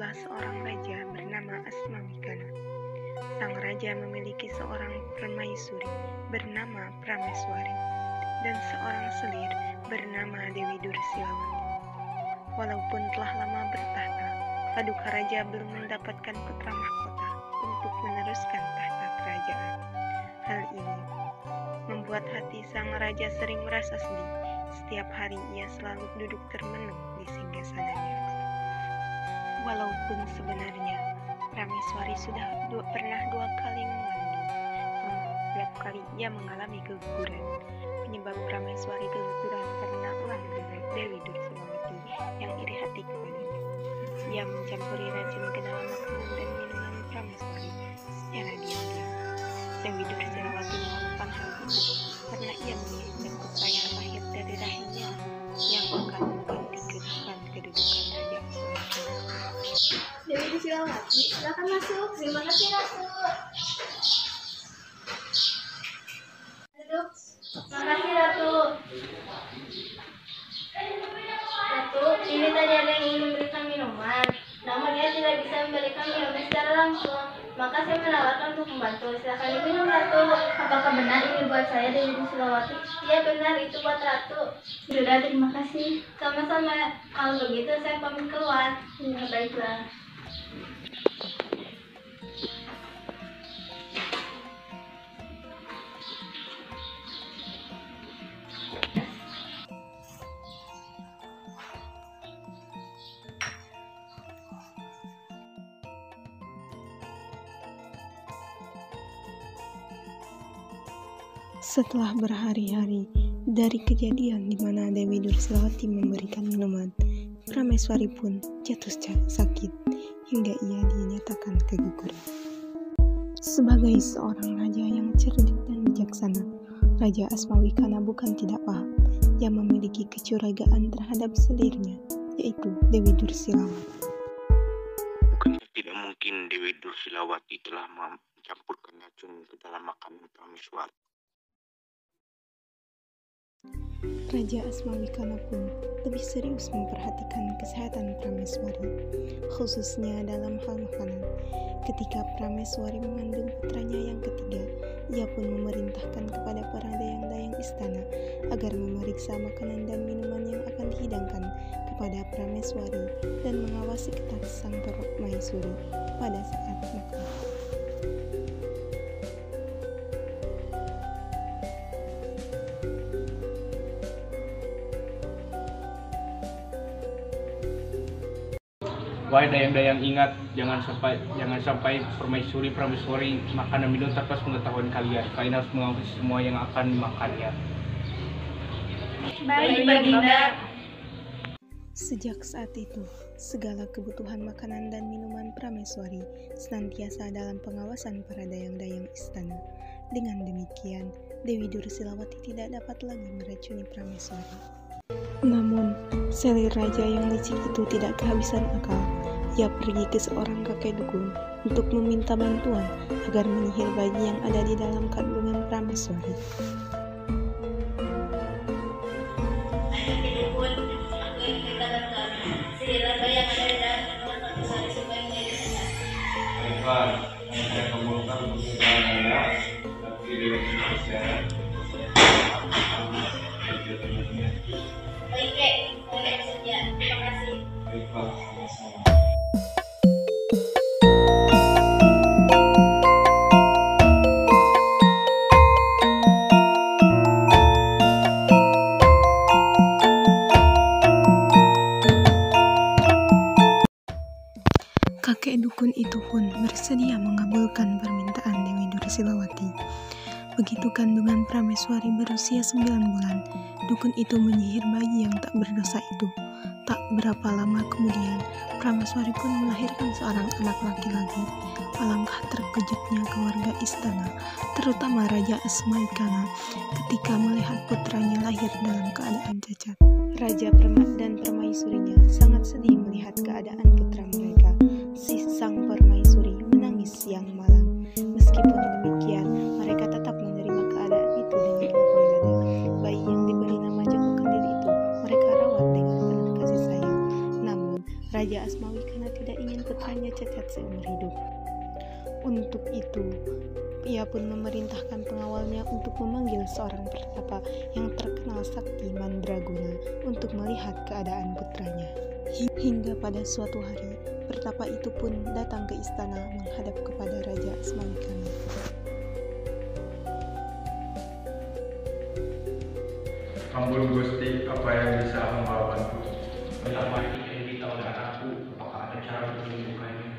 Terdapat seorang raja bernama Asmawikana. Sang raja memiliki seorang permaisuri bernama Prameswari dan seorang selir bernama Dewi Dursilawati. Walaupun telah lama bertahta, Paduka Raja belum mendapatkan putra mahkota untuk meneruskan tahta kerajaan. Hal ini membuat hati sang raja sering merasa sedih. Setiap hari ia selalu duduk termenung di singgasananya. Walaupun sebenarnya Prameswari sudah pernah dua kali mengandung, setiap kali ia mengalami keguguran. Penyebab Prameswari keguguran karena ulah Dewi Dursilawati yang iri hati kepadanya. Ia mencampuri racun ke dalam makanan dan minuman Prameswari secara diam-diam. Dewi Dursilawati melakukan hal itu karena ia menginginkan putra yang lahir dari rahimnya yang akan menggantikan kedudukan Raja Asmawikana. Dewi Dursilawati, silakan masuk. Terima kasih, Ratu. Duduk. Makasih, Ratu. Ratu, ini tadi ada yang ingin memberikan minuman, namun dia tidak bisa memberikan minuman secara langsung. Maka saya menawarkan untuk membantu. Silakan diminum, Ratu. Apakah benar ini buat saya, Dewi Dursilawati? Iya benar, itu buat Ratu. Sudah, terima kasih. Sama-sama. Kalau begitu saya pamit keluar. Ya, baiklah. Setelah berhari-hari dari kejadian di mana Dewi Dursilawati memberikan minuman, Prameswari pun jatuh sakit hingga ia dinyatakan keguguran. Sebagai seorang raja yang cerdik dan bijaksana, Raja Asmawikana bukan tidak paham. Ia memiliki kecurigaan terhadap selirnya, yaitu Dewi Dursilawati. Bukankah tidak mungkin Dewi Dursilawati telah mencampurkan racun ke dalam makanan Prameswari? Raja Asmawikana pun lebih serius memperhatikan kesehatan Prameswari, khususnya dalam hal makanan. Ketika Prameswari mengandung putranya yang ketiga, ia pun memerintahkan kepada para dayang-dayang istana agar memeriksa makanan dan minuman yang akan dihidangkan kepada Prameswari dan mengawasi ketat sang permaisuri pada saat makan. Wahai dayang-dayang, ingat, jangan sampai Prameswari makan dan minum tanpa pengetahuan kalian. Kalian harus mengawasi semua yang akan dimakannya. Baik, Baginda. Sejak saat itu, segala kebutuhan makanan dan minuman Prameswari senantiasa dalam pengawasan para dayang-dayang istana. Dengan demikian, Dewi Dursilawati tidak dapat lagi meracuni Prameswari. Namun, selir raja yang licik itu tidak kehabisan akal. Ia pergi ke seorang kakek dukun untuk meminta bantuan agar menyihir bayi yang ada di dalam kandungan Prameswari. Kakek dukun itu pun bersedia mengabulkan permintaan Dewi Dursilawati. Begitu kandungan Prameswari berusia 9 bulan, dukun itu menyihir bayi yang tak berdosa itu. Tak berapa lama kemudian, Prameswari pun melahirkan seorang anak laki-laki. Alangkah terkejutnya keluarga istana, terutama Raja Asmawikana, ketika melihat putranya lahir dalam keadaan cacat. Raja dan permaisurinya sangat sedih melihat keadaan putra mereka. Si sang permaisuri menangis siang malam. Meskipun demikian, mereka tetap menerima keadaan itu dengan lapang dada. Bayi yang diberi nama Joko Kandil itu mereka rawat dengan penuh kasih sayang. Namun, Raja Asmawikana tidak ingin putra cacat seumur hidup. Untuk itu, ia pun memerintahkan pengawalnya untuk memanggil seorang pertapa yang terkenal sakti mandraguna untuk melihat keadaan putranya. Hingga pada suatu hari, pertapa itu pun datang ke istana menghadap kepada Raja Asmawikana. Ampun Gusti, apa yang bisa hamba bantu? Pertapa itu diminta oleh anakku, apakah ada cara untuk menyembuhkannya?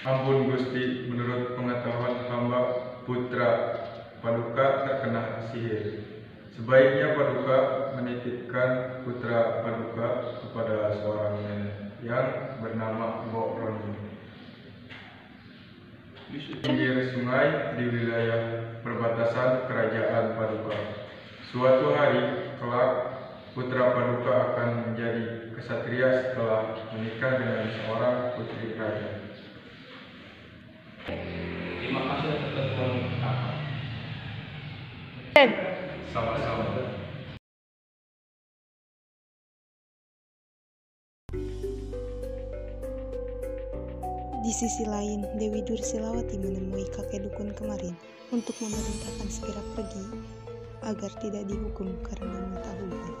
Ampun Gusti, menurut pengetahuan hamba, putra Paduka terkena sihir. Sebaiknya Paduka menitipkan putra Paduka kepada seorang nenek yang bernama Mbok Rondi di pinggir sungai di wilayah perbatasan kerajaan Paduka. Suatu hari kelak, putra Paduka akan menjadi kesatria setelah menikah dengan seorang putri raja. Terima kasih atas bantuan Pertapa. Sama-sama. Di sisi lain, Dewi Dursilawati menemui kakek dukun kemarin untuk memerintahkan segera pergi agar tidak dihukum karena mengetahui.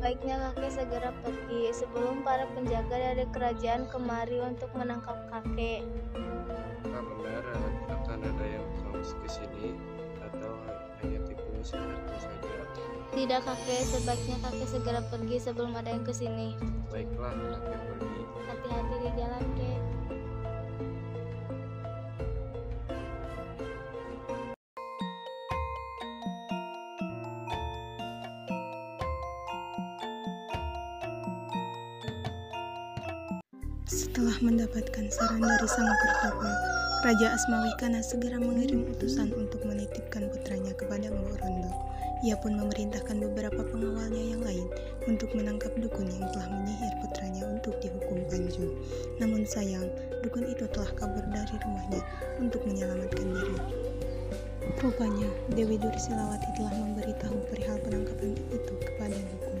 Baiknya kakek segera pergi sebelum para penjaga dari kerajaan kemari untuk menangkap kakek. Apa benar akan ada yang kamu ke sini atau hanya tipu muslihatmu saja? Tidak kakek, sebaiknya kakek segera pergi sebelum ada yang kesini. Baiklah, kakek pergi. Hati-hati di jalan, kek. Setelah mendapatkan saran dari sang pertapa, Raja Asmawikana segera mengirim utusan untuk menitipkan putranya kepada Mbok Rondo. Ia pun memerintahkan beberapa pengawalnya yang lain untuk menangkap dukun yang telah menyihir putranya untuk dihukum panju. Namun sayang, dukun itu telah kabur dari rumahnya untuk menyelamatkan diri. Rupanya, Dewi Dursilawati telah memberitahu perihal penangkapan itu kepada dukun.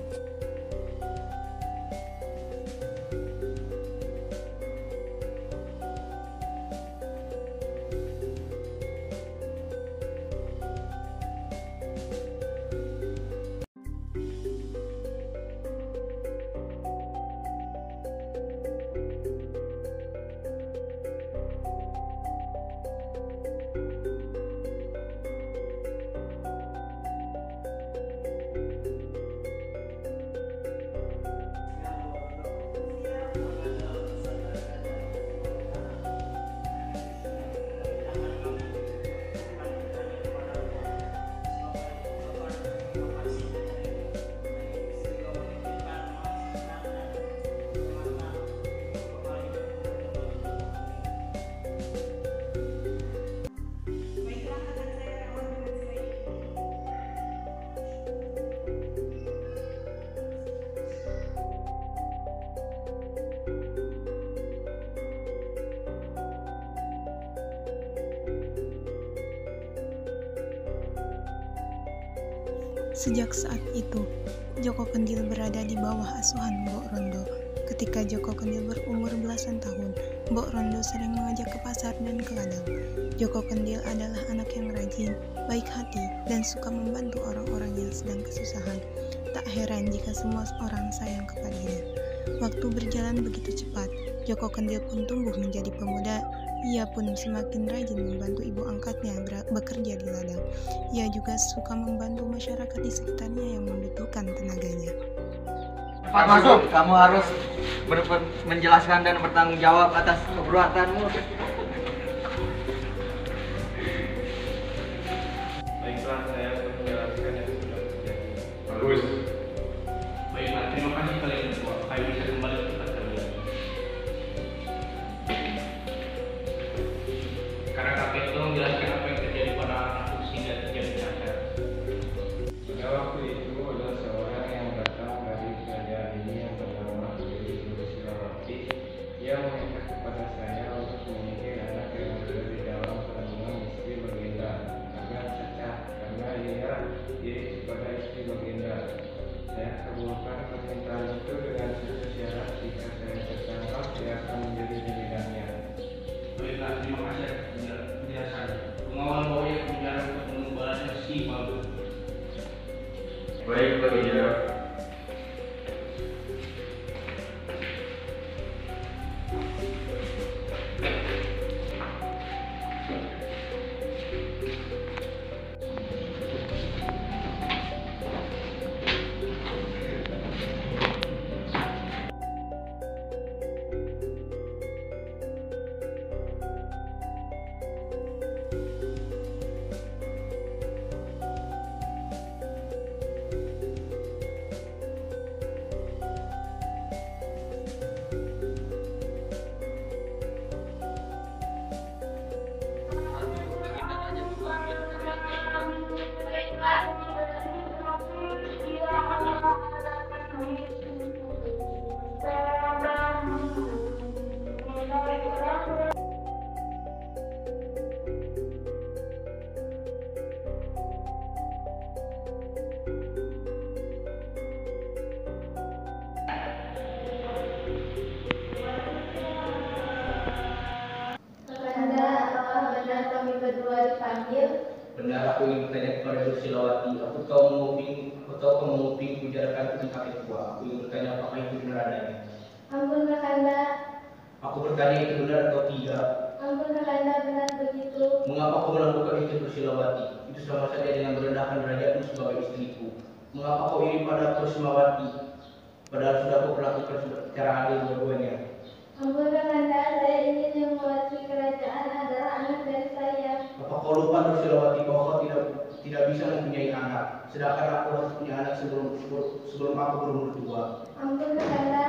Sejak saat itu, Joko Kendil berada di bawah asuhan Mbok Rondo. Ketika Joko Kendil berumur belasan tahun, Mbok Rondo sering mengajak ke pasar dan ke ladang. Joko Kendil adalah anak yang rajin, baik hati, dan suka membantu orang-orang yang sedang kesusahan. Tak heran jika semua orang sayang kepadanya. Waktu berjalan begitu cepat, Joko Kendil pun tumbuh menjadi pemuda. Ia pun semakin rajin membantu ibu angkatnya bekerja di ladang. Ia juga suka membantu masyarakat di sekitarnya yang membutuhkan tenaganya. Cepat masuk, kamu harus menjelaskan dan bertanggung jawab atas perbuatanmu. Baiklah, saya akan menjelaskan yang sudah terjadi. Bagus. Baiklah, terima kasih kalian semua. Kami bisa kembali ke tempat kalian. Karena kakek itu menjelaskan apa yang terjadi pada anakku sehingga terjadi cacat. Pada waktu itu ada seorang yang datang dari kerajaan ini yang bernama Dewi Dursilawati. Ia meminta kepada saya untuk menyihir anak yang ada di dalam kandungan istri Baginda agar cacat karena ia iri kepada istri Baginda. Saya kabulkan permintaan itu dengan satu syarat, terima kasih atas penjelasannya. Pengawal bawahnya penjara untuk mengembalikan si malu. Baik, Pak Ida. Kakanda, apakah benar kami berdua dipanggil? Benar, aku ingin bertanya kepada Dursilawati. Aku tahu kamu menguping bicarakan tentang kakek tua. Aku ingin bertanya apakah itu benar adanya. Ampun Kakanda, Aku bertanya itu benar atau tidak. ampun Kakanda, benar begitu. Mengapa kau melakukan itu Dursilawati? Itu sama saja dengan merendahkan derajatmu sebagai istriku. Mengapa kau iri pada Dursilawati? Padahal sudah aku perlakukan secara adil dua-duanya. Ampun Kakanda, saya ingin yang mewakili kerajaan adalah anak dari saya. Apa kau lupa Dursilawati bahwa kau tidak bisa mempunyai anak, sedangkan aku harus punya anak sebelum aku berumur tua. Ampun Kakanda,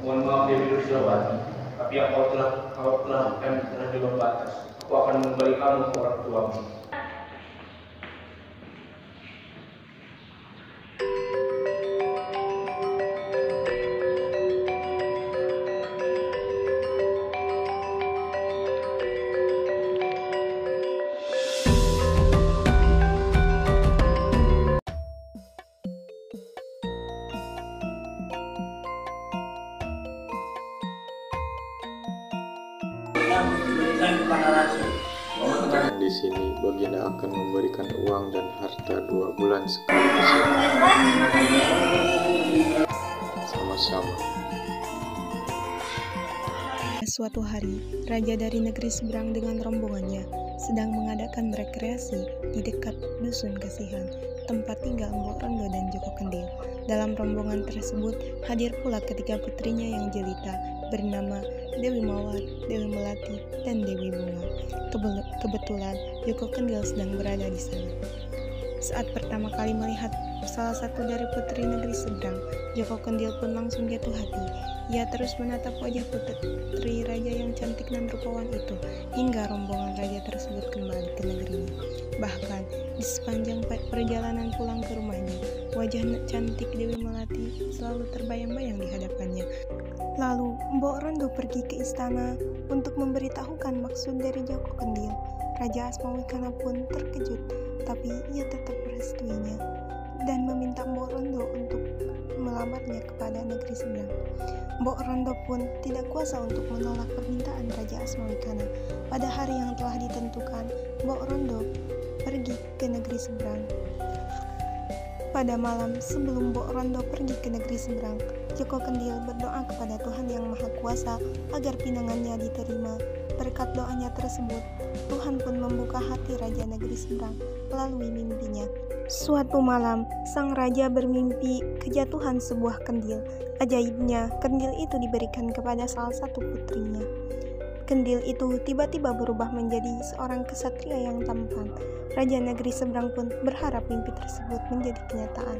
Mohon maaf Dewi Dursilawati, tapi yang kau telah lakukan telah di luar batas. Aku akan mengembali kamu ke orang tuamu. Dan di sini Baginda akan memberikan uang dan harta 2 bulan sekali. Sama-sama. Suatu hari, raja dari negeri seberang dengan rombongannya sedang mengadakan rekreasi di dekat dusun Kasihan, tempat tinggal Mbok Rondo dan Joko Kendil. Dalam rombongan tersebut hadir pula ketiga putrinya yang jelita bernama Dewi Mawar, Dewi Melati, dan Dewi Bunga. Kebetulan Joko Kendil sedang berada di sana. Saat pertama kali melihat salah satu dari putri negeri seberang, Joko Kendil pun langsung jatuh hati. Ia terus menatap wajah putri raja yang cantik dan rupawan itu hingga rombongan raja tersebut kembali ke negerinya. Bahkan di sepanjang perjalanan pulang ke rumahnya, wajah cantik Dewi Melati selalu terbayang-bayang di hadapannya. Lalu Mbok Rondo pergi ke istana untuk memberitahukan maksud dari Joko Kendil. Raja Asmawikana pun terkejut, tapi ia tetap merestuinya dan meminta Mbok Rondo untuk melamarnya kepada negeri seberang. Mbok Rondo pun tidak kuasa untuk menolak permintaan Raja Asmawikana. Pada hari yang telah ditentukan, Mbok Rondo pergi ke negeri seberang. Pada malam sebelum Mbok Rondo pergi ke negeri seberang, Joko Kendil berdoa kepada Tuhan Yang Maha Kuasa agar pinangannya diterima. Berkat doanya tersebut, Tuhan pun membuka hati Raja Negeri Seberang melalui mimpinya. Suatu malam, sang raja bermimpi kejatuhan sebuah kendil. Ajaibnya, kendil itu diberikan kepada salah satu putrinya. Kendil itu tiba-tiba berubah menjadi seorang kesatria yang tampan. Raja Negeri Seberang pun berharap mimpi tersebut menjadi kenyataan.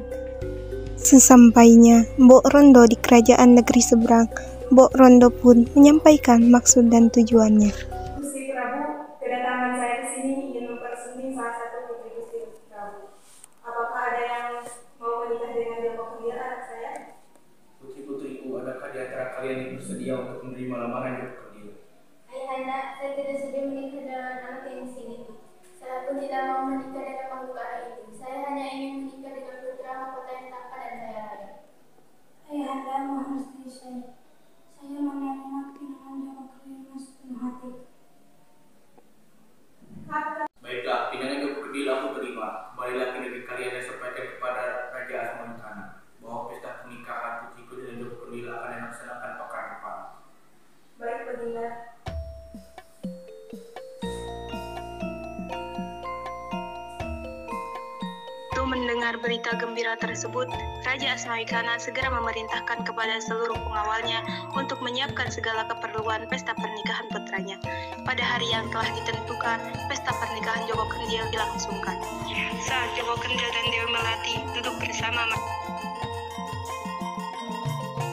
Sesampainya Mbok Rondo di kerajaan negeri seberang, Mbok Rondo pun menyampaikan maksud dan tujuannya. Gusti Prabu, kedatangan saya ke sini ingin mempersembahkan salah satu putri Gusti Prabu. Apakah ada yang mau menikah dengan Joko Kendil anak saya? Putri-putriku, adakah di antara kalian yang bersedia untuk menerima lamaran Joko Kendil? Ayahanda, saya tidak sedia menikah dengan anak yang miskin itu. Saya pun tidak mau menikah dengan makhluk Allah itu. Saya hanya ingin menikah dengan putra mahkota yang tampan dan kaya raya. Ayahanda mohon restui saya. Saya menerima pinangan Joko Kendil dengan sepenuh hati. Mendengar berita gembira tersebut, Raja Asmawikana segera memerintahkan kepada seluruh pengawalnya untuk menyiapkan segala keperluan pesta pernikahan putranya. Pada hari yang telah ditentukan, pesta pernikahan Joko Kendil dilangsungkan. Saat Joko Kendil dan Dewi Melati duduk bersama,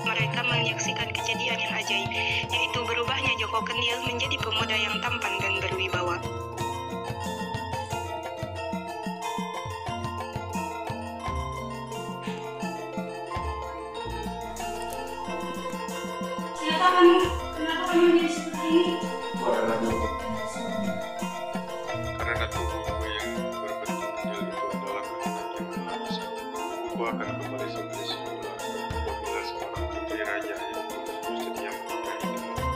mereka menyaksikan kejadian yang ajaib, yaitu berubahnya Joko Kendil menjadi pemuda yang tampan dan berwibawa. Kenapa kamu menjadi seperti ini? Karena tubuhku yang berbentuk kecil itu adalah kehendak yang Maha Esa. Tubuhku akan kembali seperti semula apabila seorang putri raja yang bersedia menikahi denganku.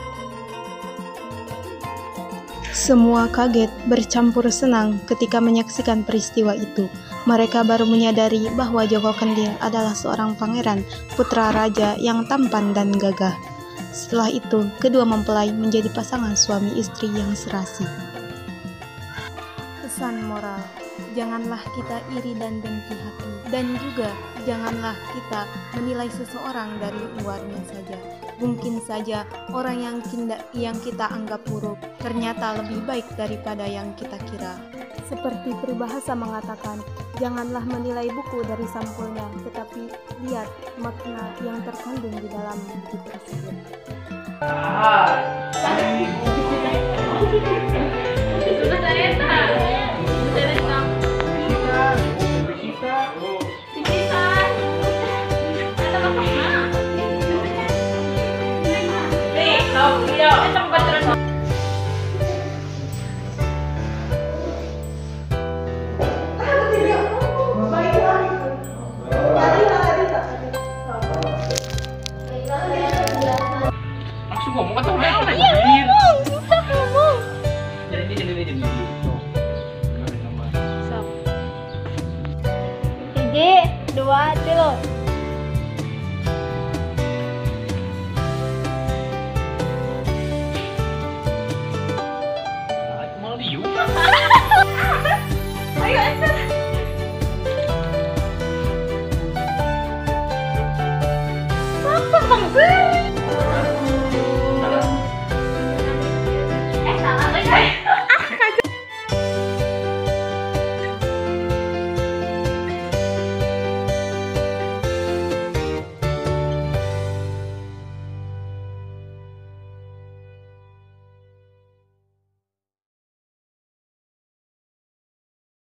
Semua kaget bercampur senang ketika menyaksikan peristiwa itu. Mereka baru menyadari bahwa Joko Kendil adalah seorang pangeran, putra raja yang tampan dan gagah. Setelah itu, kedua mempelai menjadi pasangan suami istri yang serasi. Pesan moral, janganlah kita iri dan dengki hati, dan juga janganlah kita menilai seseorang dari luarnya saja. Mungkin saja orang yang kita anggap buruk ternyata lebih baik daripada yang kita kira. Seperti peribahasa mengatakan, janganlah menilai buku dari sampulnya, tetapi lihat makna yang terkandung di dalam buku tersebut.